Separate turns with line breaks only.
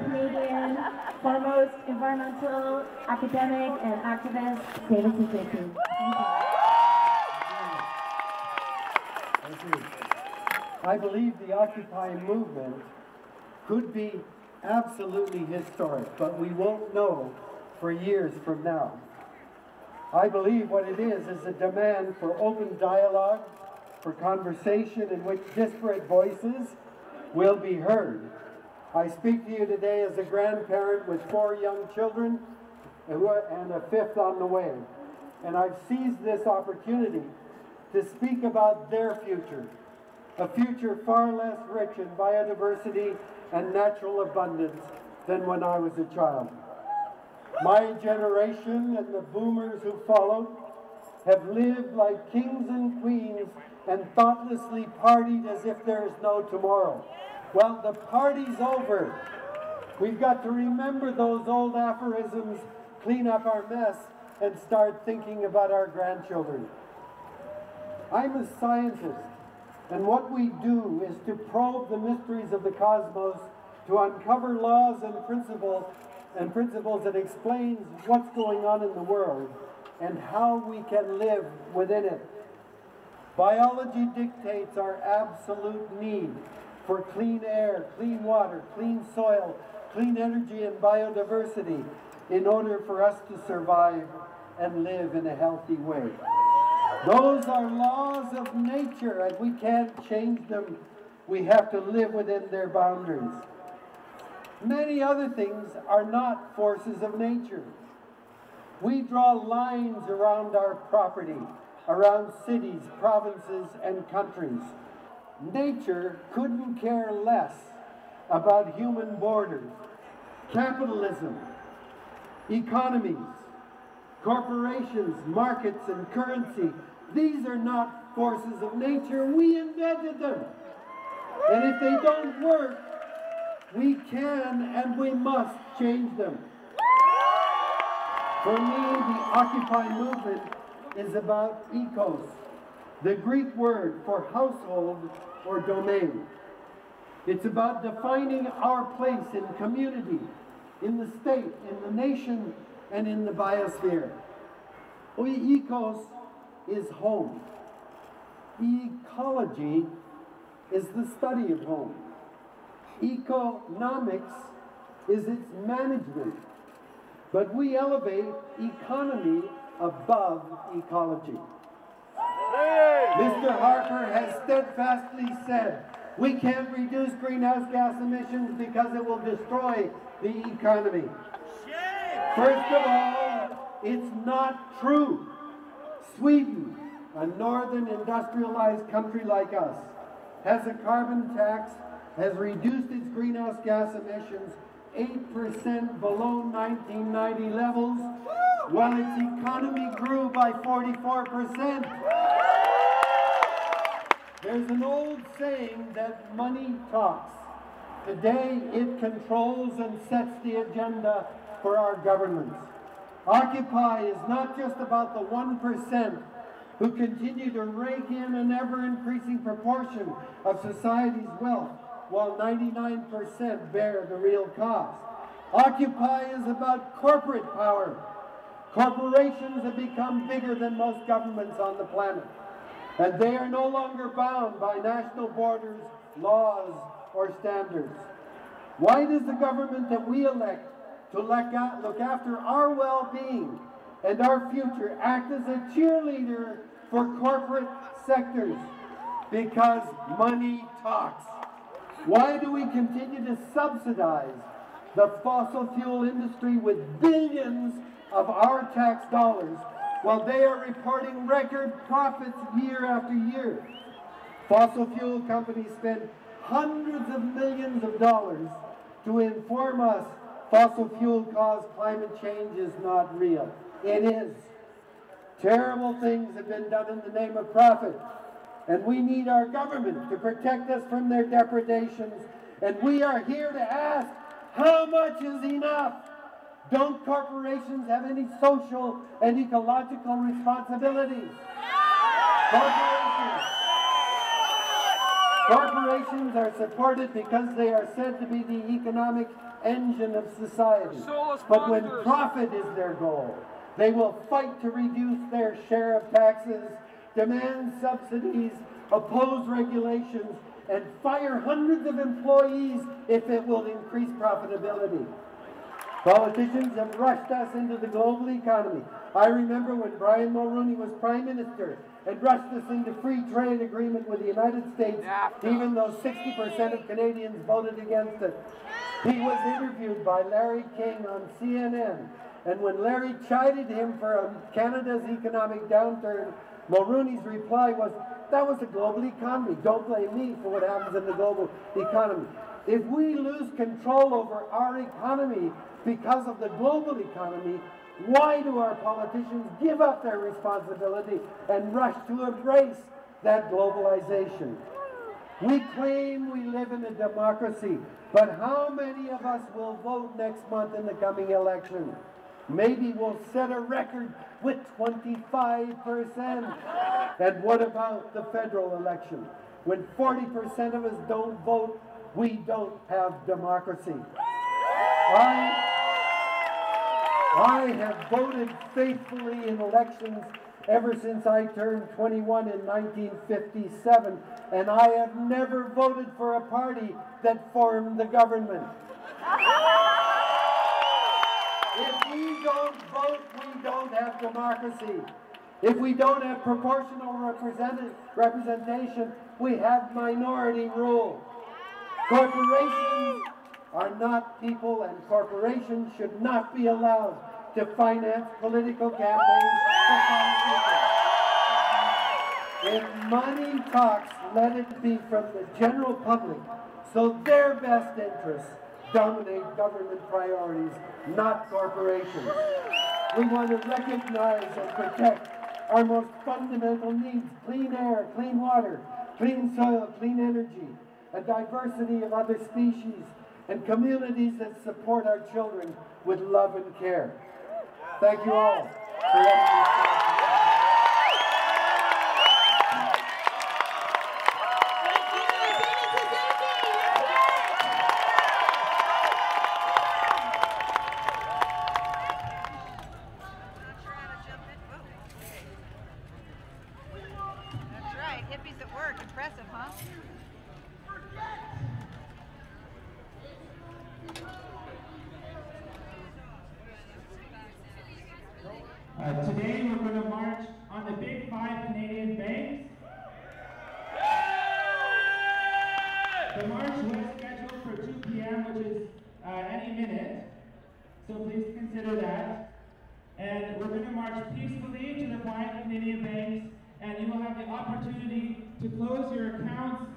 Canadian foremost environmental academic and activist, David Suzuki. Thank you.
Thank you. I believe the Occupy movement could be absolutely historic, but we won't know for years from now. I believe what it is a demand for open dialogue, for conversation in which disparate voices will be heard. I speak to you today as a grandparent with 4 young children and a 5th on the way. And I've seized this opportunity to speak about their future, a future far less rich in biodiversity and natural abundance than when I was a child. My generation and the boomers who followed have lived like kings and queens and thoughtlessly partied as if there is no tomorrow. Well, the party's over. We've got to remember those old aphorisms, clean up our mess, and start thinking about our grandchildren. I'm a scientist, and what we do is to probe the mysteries of the cosmos, to uncover laws and principles that explains what's going on in the world and how we can live within it. Biology dictates our absolute need for clean air, clean water, clean soil, clean energy and biodiversity in order for us to survive and live in a healthy way. Those are laws of nature and we can't change them. We have to live within their boundaries. Many other things are not forces of nature. We draw lines around our property, around cities, provinces, and countries. Nature couldn't care less about human borders, capitalism, economies, corporations, markets, and currency. These are not forces of nature. We invented them. And if they don't work, we can and we must change them. For me, the Occupy movement is about ecos, the Greek word for household or domain. It's about defining our place in community, in the state, in the nation, and in the biosphere. Ecos is home. Ecology is the study of home. Economics is its management. But we elevate economy above ecology. Mr. Harper has steadfastly said, we can't reduce greenhouse gas emissions because it will destroy the economy. First of all, it's not true. Sweden, a northern industrialized country like us, has a carbon tax, has reduced its greenhouse gas emissions 8% below 1990 levels, while its economy grew by 44%. There's an old saying that money talks. Today it controls and sets the agenda for our governments. Occupy is not just about the 1% who continue to rake in an ever-increasing proportion of society's wealth, while 99% bear the real cost. Occupy is about corporate power. Corporations have become bigger than most governments on the planet, and they are no longer bound by national borders, laws, or standards. Why does the government that we elect to look after our well-being and our future act as a cheerleader for corporate sectors? Because money talks. Why do we continue to subsidize the fossil fuel industry with billions of our tax dollars while they are reporting record profits year after year? Fossil fuel companies spend hundreds of millions of dollars to inform us fossil fuel-caused climate change is not real. It is. Terrible things have been done in the name of profit. And we need our government to protect us from their depredations. And we are here to ask, how much is enough? Don't corporations have any social and ecological responsibilities? Corporations are supported because they are said to be the economic engine of society. But when profit is their goal, they will fight to reduce their share of taxes, demand subsidies, oppose regulations, and fire hundreds of employees if it will increase profitability. Politicians have rushed us into the global economy. I remember when Brian Mulroney was Prime Minister and rushed us into free trade agreement with the United States, even though 60% of Canadians voted against it. He was interviewed by Larry King on CNN, and when Larry chided him for Canada's economic downturn, Mulroney's reply was, "That was the global economy. Don't blame me for what happens in the global economy." If we lose control over our economy because of the global economy, why do our politicians give up their responsibility and rush to embrace that globalization? We claim we live in a democracy, but how many of us will vote next month in the coming election? Maybe we'll set a record with 25%. And what about the federal election? When 40% of us don't vote, we don't have democracy. I have voted faithfully in elections ever since I turned 21 in 1957, and I have never voted for a party that formed the government. If we don't vote, we don't have democracy. If we don't have proportional representation, we have minority rule. Corporations are not people, and corporations should not be allowed to finance political campaigns for politicians. If money talks, let it be from the general public, so their best interests dominate government priorities, not corporations. We want to recognize and protect our most fundamental needs: clean air, clean water, clean soil, clean energy, a diversity of other species, and communities that support our children with love and care. Thank you all for letting me speak.
That's right, hippies at work, impressive, huh?
Today we're going to march on the big 5 Canadian banks. The march was scheduled for 2 p.m., which is any minute, so please consider that. And we're going to march peacefully to the 5 Canadian banks, and you will have the opportunity to close your accounts